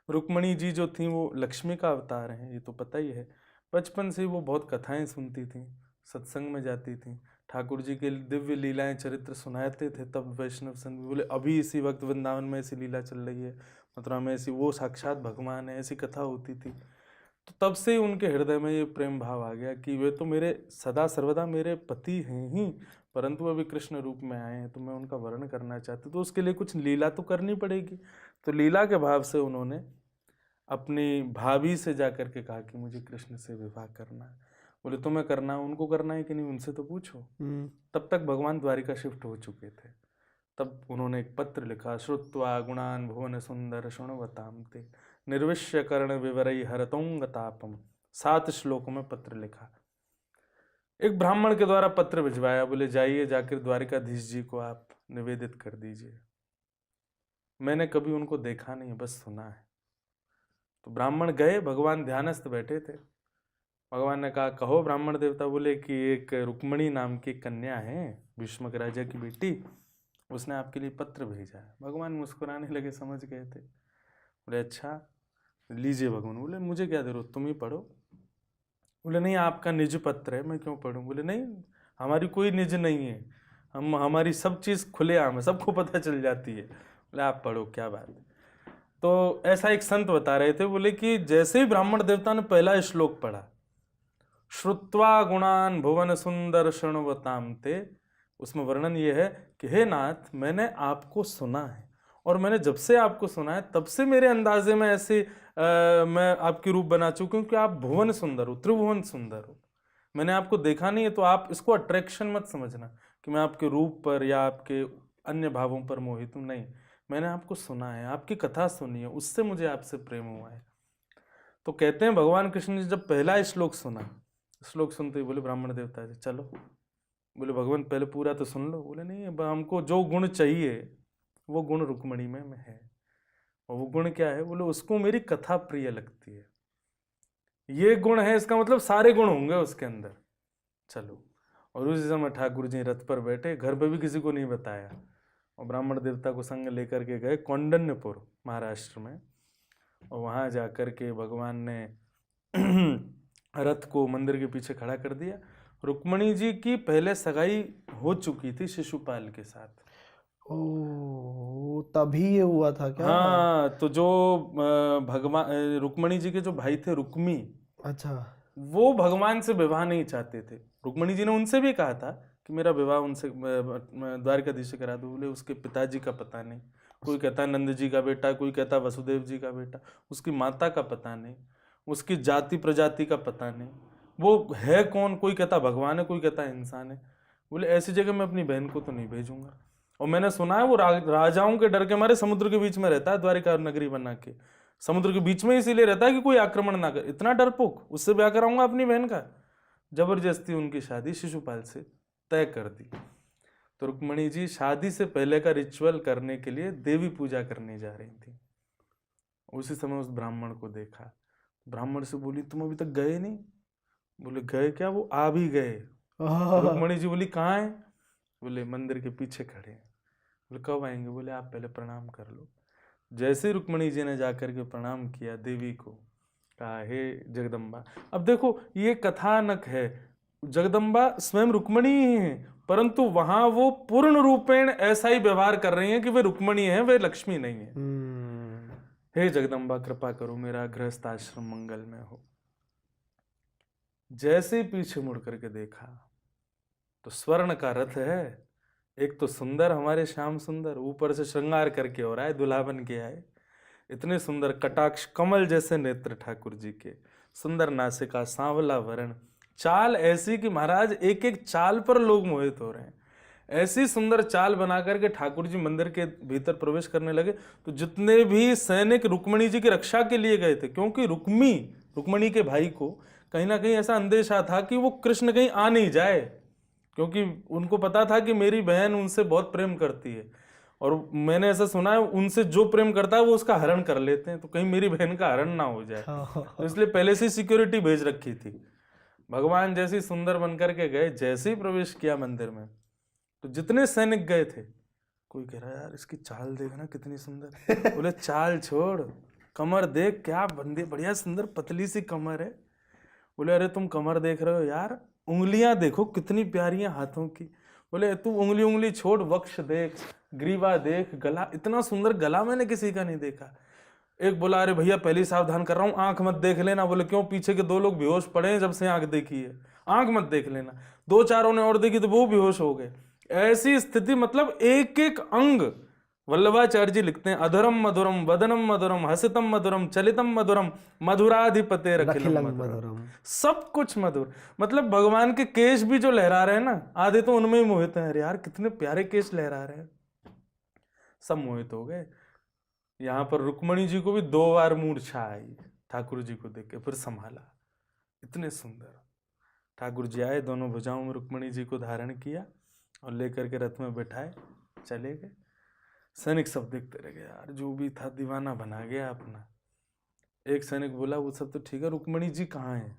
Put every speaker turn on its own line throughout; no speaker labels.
रुक्मणी जी जो थी वो लक्ष्मी का अवतार हैं, ये तो पता ही है। बचपन से ही वो बहुत कथाएं सुनती थी, सत्संग में जाती थी, ठाकुर जी के दिव्य लीलाएं चरित्र सुनाते थे। तब वैष्णव संत बोले अभी इसी वक्त वृंदावन में ऐसी लीला चल रही है, मथुरा में ऐसी, वो साक्षात भगवान है, ऐसी कथा होती थी। तो तब से ही उनके हृदय में ये प्रेम भाव आ गया कि वे तो मेरे सदा सर्वदा मेरे पति हैं ही, परंतु अभी कृष्ण रूप में आए हैं तो मैं उनका वर्ण करना चाहती हूँ, तो उसके लिए कुछ लीला तो करनी पड़ेगी। तो लीला के भाव से उन्होंने अपनी भाभी से जाकर के कहा कि मुझे कृष्ण से विवाह करना है। बोले तुम्हें करना है, उनको करना है कि नहीं उनसे तो पूछो। तब तक भगवान द्वारिका शिफ्ट हो चुके थे। तब उन्होंने एक पत्र लिखा, श्रुत्वा गुणान भुवन सुंदर शृण्वताम ते निर्विश्य कर्ण विवरई हरतोंग तापम। 7 श्लोकों में पत्र लिखा, एक ब्राह्मण के द्वारा पत्र भिजवाया। बोले जाइए, जाकर द्वारिकाधीश जी को आप निवेदित कर दीजिए। मैंने कभी उनको देखा नहीं, बस सुना है। तो ब्राह्मण गए, भगवान ध्यानस्थ बैठे थे। भगवान ने कहा कहो ब्राह्मण देवता। बोले कि एक रुक्मणी नाम की कन्या है, भीष्मक राजा की बेटी, उसने आपके लिए पत्र भेजा है। भगवान मुस्कुराने लगे, समझ गए थे। बोले अच्छा लीजिए भगवान। बोले मुझे क्या जरूरत, तुम ही पढ़ो। बोले नहीं आपका निज पत्र है, मैं क्यों पढ़ूं। बोले नहीं हमारी कोई निज नहीं है, हमारी सब चीज़ खुलेआम है, सबको पता चल जाती है। बोले आप पढ़ो, क्या बात है। तो ऐसा एक संत बता रहे थे, बोले कि जैसे ही ब्राह्मण देवता ने पहला श्लोक पढ़ा, श्रुत्वा गुणान भुवन सुंदर शृण्वताम ते, उसमें वर्णन ये है कि हे नाथ मैंने आपको सुना है, और मैंने जब से आपको सुना है तब से मेरे अंदाजे में ऐसे मैं आपकी रूप बना चुका हूं कि आप भुवन सुंदर हो, त्रिभुवन सुंदर हो। मैंने आपको देखा नहीं है, तो आप इसको अट्रैक्शन मत समझना कि मैं आपके रूप पर या आपके अन्य भावों पर मोहित हूं, नहीं। मैंने आपको सुना है, आपकी कथा सुनी है, उससे मुझे आपसे प्रेम हुआ है। तो कहते हैं भगवान कृष्ण जी जब पहला श्लोक सुना, श्लोक सुनते ही बोले ब्राह्मण देवता जी चलो। बोले भगवान पहले पूरा तो सुन लो। बोले नहीं, अब हमको जो गुण चाहिए वो गुण रुक्मणी में है। और वो गुण क्या है। बोले उसको मेरी कथा प्रिय लगती है, ये गुण है, इसका मतलब सारे गुण होंगे उसके अंदर। चलो। और उसी समय ठाकुर जी रथ पर बैठे, घर पे भी किसी को नहीं बताया, और ब्राह्मण देवता को संग लेकर के गए कौंडन्यपुर महाराष्ट्र में। और वहां जाकर के भगवान ने रथ को मंदिर के पीछे खड़ा कर दिया। रुक्मणी जी की पहले सगाई हो चुकी थी शिशुपाल के साथ।
ओ तभी ये हुआ था क्या?
हाँ, तो जो भगवान रुक्मणी जी के जो भाई थे रुक्मी,
अच्छा।
वो भगवान से विवाह नहीं चाहते थे। रुक्मणी जी ने उनसे भी कहा था कि मेरा विवाह उनसे द्वारकाधीश से करा दो। बोले उसके पिताजी का पता नहीं, कोई कहता है नंद जी का बेटा, कोई कहता वसुदेव जी का बेटा, उसकी माता का पता नहीं, उसकी जाति प्रजाति का पता नहीं, वो है कौन, कोई कहता भगवान है, कोई कहता इंसान है। बोले ऐसी जगह मैं अपनी बहन को तो नहीं भेजूंगा। और मैंने सुना है वो राजाओं के डर के मारे समुद्र के बीच में रहता है, द्वारिका नगरी बना के समुद्र के बीच में इसीलिए रहता है कि कोई आक्रमण ना करे। इतना डरपोक, उससे ब्याह कराऊंगा अपनी बहन का। जबरदस्ती उनकी शादी शिशुपाल से तय कर दी। तो रुक्मणी जी शादी से पहले का रिचुअल करने के लिए देवी पूजा करने जा रही थी। उसी समय उस ब्राह्मण को देखा। ब्राह्मण से बोली तुम अभी तक गए नहीं। बोले गए क्या, वो आ भी गए। तो रुक्मणी जी बोली कहाँ है। बोले मंदिर के पीछे खड़े हैं। बोले कब आएंगे। बोले आप पहले प्रणाम कर लो। जैसे रुक्मणी जी ने जाकर के प्रणाम किया देवी को, कहा हे जगदम्बा। अब देखो ये कथानक है, जगदम्बा स्वयं रुक्मणी ही है, परंतु वहां वो पूर्ण रूपेण ऐसा ही व्यवहार कर रही हैं कि वे रुक्मणी है, वे लक्ष्मी नहीं है। हे जगदम्बा कृपा करो मेरा गृहस्थ आश्रम मंगल में हो। जैसे ही पीछे मुड़ करके देखा तो स्वर्ण का रथ है, एक तो सुंदर हमारे श्याम सुंदर, ऊपर से श्रृंगार करके हो रहा है, दुल्हा बन के आए। इतने सुंदर कटाक्ष कमल जैसे नेत्र ठाकुर जी के, सुंदर नासिका, सांवला वर्ण, चाल ऐसी कि महाराज एक एक चाल पर लोग मोहित हो रहे हैं। ऐसी सुंदर चाल बना करके ठाकुर जी मंदिर के भीतर प्रवेश करने लगे। तो जितने भी सैनिक रुक्मणी जी की रक्षा के लिए गए थे, क्योंकि रुक्मणी के भाई को कहीं ना कहीं ऐसा अंदेशा था कि वो कृष्ण कहीं आ नहीं जाए, क्योंकि उनको पता था कि मेरी बहन उनसे बहुत प्रेम करती है, और मैंने ऐसा सुना है उनसे जो प्रेम करता है वो उसका हरण कर लेते हैं, तो कहीं मेरी बहन का हरण ना हो जाए। तो इसलिए पहले से सिक्योरिटी भेज रखी थी। भगवान जैसे सुंदर बनकर के गए, जैसे ही प्रवेश किया मंदिर में, तो जितने सैनिक गए थे, कोई कह रहा है यार इसकी चाल देखना कितनी सुंदर। बोले चाल छोड़, कमर देख, क्या बंदे, बढ़िया सुंदर पतली सी कमर है। बोले अरे तुम कमर देख रहे हो यार, उंगलियां देखो कितनी प्यारी हैं हाथों की। बोले तू उंगली उंगली छोड़, वक्ष देख, ग्रीवा देख, गला, इतना सुंदर गला मैंने किसी का नहीं देखा। एक बोला अरे भैया पहले ही सावधान कर रहा हूँ, आंख मत देख लेना। बोले क्यों? पीछे के 2 लोग बेहोश पड़े हैं जब से आंख देखी है, आंख मत देख लेना। 2-4 ने और देखी तो वो बेहोश हो गए। ऐसी स्थिति, मतलब एक एक अंग। वल्लभाचार्य जी लिखते हैं अधरम मधुरम वदनम मधुरम हसितम मधुरम चलितम मधुरम मधुराधिपते रखिलम
रखिलम
मधुरम।
मधुरम।
सब कुछ मधुर। मतलब भगवान के केश भी जो लहरा रहे हैं ना, आधे तो उनमें ही मोहित हैं। अरे यार कितने प्यारे केश लहरा रहे हैं, सब मोहित हो गए। यहाँ पर रुक्मणी जी को भी 2 बार मूर्छा आई ठाकुर जी को देख के, फिर संभाला। इतने सुंदर ठाकुर जी आए, दोनों भुजाओं में रुक्मणी जी को धारण किया और लेकर के रथ में बैठाए, चले गए। सैनिक सब देखते रह गए, यार जो भी था दीवाना बना गया अपना। एक सैनिक बोला वो सब तो ठीक है, रुक्मणी जी कहाँ है?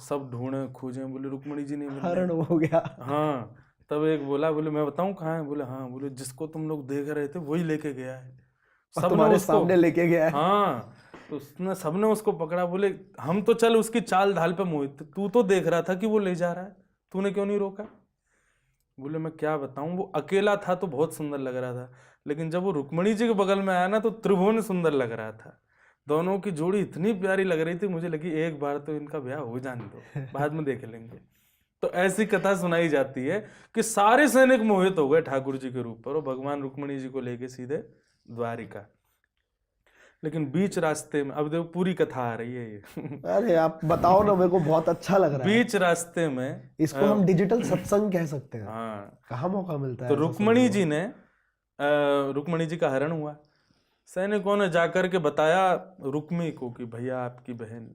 सब ढूंढे खोजे, बोले रुक्मणी जी नहीं मिल
हरण
रही।
हो गया।
हाँ, तब एक बोला, बोले मैं बताऊं कहाँ है? बोले हाँ। बोले जिसको तुम लोग देख रहे थे वही लेके गया है।
और
सबने
तुम्हारे
उसको,
सामने लेके गया है।
हाँ, तो उसने, सबने उसको पकड़ा। बोले हम तो चल उसकी चाल ढाल पे मोहित थे, तू तो देख रहा था कि वो ले जा रहा है, तूने क्यों नहीं रोका? बोले मैं क्या बताऊं, वो अकेला था तो बहुत सुंदर लग रहा था, लेकिन जब वो रुक्मणी जी के बगल में आया ना तो त्रिभुवन सुंदर लग रहा था। दोनों की जोड़ी इतनी प्यारी लग रही थी, मुझे लगी एक बार तो इनका ब्याह हो जाने दो, बाद में देख लेंगे। तो ऐसी कथा सुनाई जाती है कि सारे सैनिक मोहित हो गए ठाकुर जी के रूप पर, और भगवान रुक्मणी जी को लेके सीधे द्वारिका। लेकिन बीच रास्ते में, अब देखो पूरी कथा आ रही है ये
अरे आप बताओ ना, मेरे को बहुत अच्छा लग रहा है।
बीच रास्ते में
इसको हम डिजिटल सत्संग कह सकते हैं।
हाँ,
कहाँ मौका मिलता है
तो
ऐसा
रुक्मणी
सुनने
जी ने, रुक्मणी जी का हरण हुआ। सैनिकों ने जाकर के बताया रुक्मी को कि भैया आपकी बहन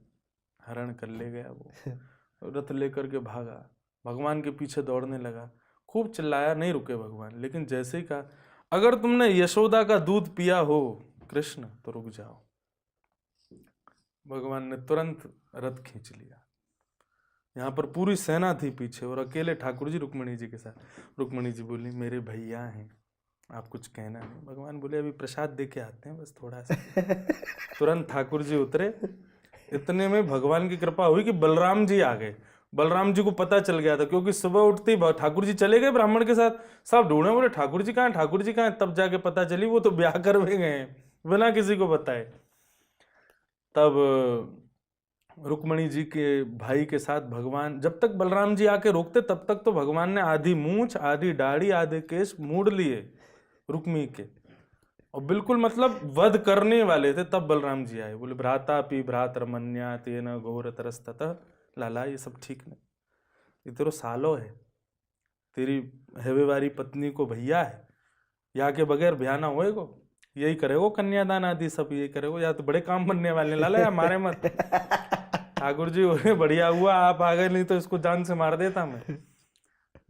हरण कर ले गया वो। रथ लेकर के भागा, भगवान के पीछे दौड़ने लगा, खूब चिल्लाया, नहीं रुके भगवान। लेकिन जैसे ही कहा अगर तुमने यशोदा का दूध पिया हो कृष्ण तो रुक जाओ, भगवान ने तुरंत रथ खींच लिया। यहाँ पर पूरी सेना थी पीछे और अकेले ठाकुर जी रुक्मणी जी के साथ। रुक्मणी जी बोली मेरे भैया हैं, आप कुछ कहना नहीं। भगवान बोले अभी प्रसाद दे के आते हैं बस थोड़ा सा। तुरंत ठाकुर जी उतरे। इतने में भगवान की कृपा हुई कि बलराम जी आ गए। बलराम जी को पता चल गया था, क्योंकि सुबह उठते ही ठाकुर जी चले गए ब्राह्मण के साथ। सब ढूंढे, बोले ठाकुर जी कहाँ हैं, ठाकुर जी कहाँ हैं? तब जाके पता चली वो तो ब्याह कर भी गए हैं बिना किसी को बताए। तब रुक्मणी जी के भाई के साथ भगवान, जब तक बलराम जी आके रोकते तब तक तो भगवान ने आधी मूंछ, आधी दाढ़ी, आधे केश मूड़ लिए रुक्मी के, और बिल्कुल मतलब वध करने वाले थे। तब बलराम जी आए, बोले भ्राता पी भ्रातरमन्या तेन घोर तरस्ततः। लाला ये सब ठीक नहीं, ये तेरो सालो है, तेरी हेवेवारी पत्नी को भैया है, या के बगैर ब्याह ना होएगो, यही करेगो कन्यादान आदि सब यही करेगो, या तो बड़े काम बनने वाले। लाला या मारे मत। ठाकुर जी बोले बढ़िया हुआ आप आ गए, नहीं तो इसको जान से मार देता मैं।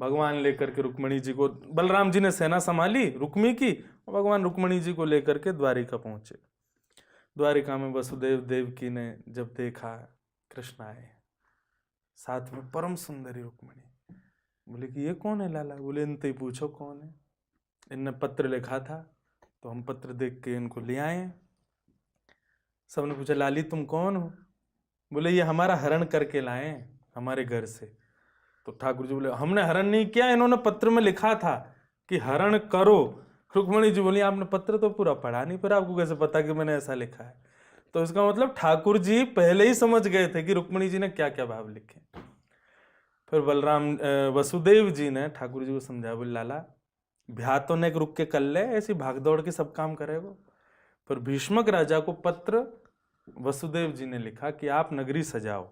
भगवान लेकर के रुक्मणी जी को, बलराम जी ने सेना संभाली रुक्मी की, और भगवान रुक्मणी जी को लेकर के द्वारिका पहुंचे। द्वारिका में वसुदेव देवकी ने जब देखा कृष्ण आए, साथ में परम सुंदरी रुक्मणी, बोले कि ये कौन है लाला? बोले इनसे ही पूछो कौन है, इनने पत्र लिखा था तो हम पत्र देख के इनको ले आए। सबने पूछा लाली तुम कौन हो? बोले ये हमारा हरण करके लाए हमारे घर से। तो ठाकुर जी बोले हमने हरण नहीं किया, इन्होंने पत्र में लिखा था कि हरण करो। रुक्मणी जी बोली आपने पत्र तो पूरा पढ़ा नहीं, फिर आपको कैसे पता कि मैंने ऐसा लिखा है? तो इसका मतलब ठाकुर जी पहले ही समझ गए थे कि रुक्मणी जी ने क्या क्या भाव लिखे। फिर वसुदेव जी ने ठाकुर जी को समझाया, बोले लाला ब्याह तो ने रुक के कर ले, ऐसी भाग दौड़ के सब काम करेगो। फिर भीष्मक राजा को पत्र वसुदेव जी ने लिखा कि आप नगरी सजाओ,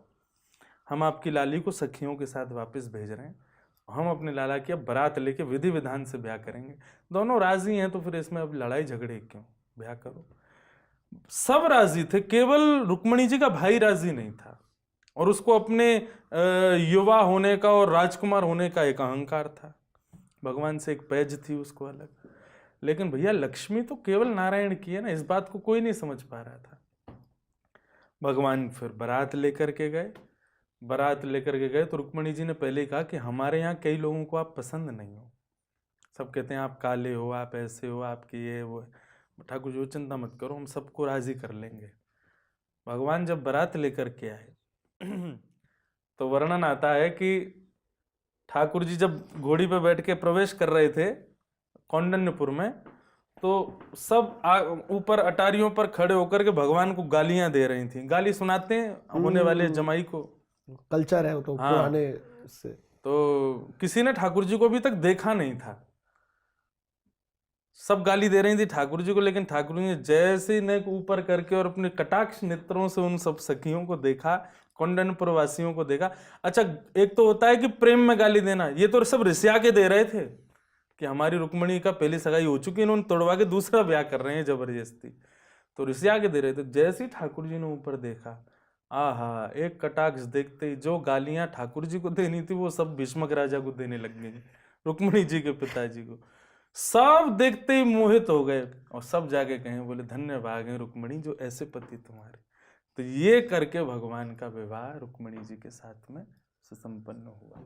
हम आपकी लाली को सखियों के साथ वापस भेज रहे हैं, हम अपने लाला की अब बारात लेके विधि विधान से ब्याह करेंगे। दोनों राजी हैं तो फिर इसमें अब लड़ाई झगड़े क्यों, ब्याह करो। सब राजी थे, केवल रुक्मणी जी का भाई राजी नहीं था, और उसको अपने युवा होने का और राजकुमार होने का एक अहंकार था। भगवान से एक पैज थी उसको अलग। लेकिन भैया लक्ष्मी तो केवल नारायण की है ना, इस बात को कोई नहीं समझ पा रहा था। भगवान फिर बारात लेकर के गए। बारात लेकर के गए तो रुक्मणी जी ने पहले कहा कि हमारे यहाँ कई लोगों को आप पसंद नहीं हो, सब कहते हैं आप काले हो, आप ऐसे हो, आपकी ये वो है। ठाकुर जी वो चिंता मत करो, हम सबको राजी कर लेंगे। भगवान जब बारात लेकर के आए तो वर्णन आता है कि ठाकुर जी जब घोड़ी पे बैठ के प्रवेश कर रहे थे कौंडन्यपुर में, तो सब ऊपर अटारियों पर खड़े होकर के भगवान को गालियां दे रही थी। गाली सुनाते हैं होने वाले जमाई को,
कल्चर है वो तो
हाँ।
पुराने से।
तो किसी ने ठाकुर जी को अभी तक देखा नहीं था, सब गाली दे रही थी ठाकुर जी को, लेकिन ठाकुर जी ने जैसे ही नेक ऊपर करके और अपने कटाक्ष नेत्रों से उन सब सखियों को देखा, कौंडन्यपुर वासियों को देखा। अच्छा, एक तो होता है कि प्रेम में गाली देना, ये तो सब रिसिया के दे रहे थे कि हमारी रुक्मणी का पहली सगाई हो चुकी है, इन्होंने तोड़वा के दूसरा ब्याह कर रहे हैं जबरदस्ती, तो रिसिया के दे रहे थे। जैसे ही ठाकुर जी ने ऊपर देखा, आहा, एक कटाक्ष देखते ही जो गालियां ठाकुर जी को देनी थी वो सब भीष्मक राजा को देने लग गई, रुक्मणी जी के पिताजी को। सब देखते ही मोहित हो गए और सब जाके कहें, बोले धन्य भाग है रुक्मणी जो ऐसे पति तुम्हारे। तो ये करके भगवान का विवाह रुक्मणी जी के साथ में सुसंपन्न हुआ।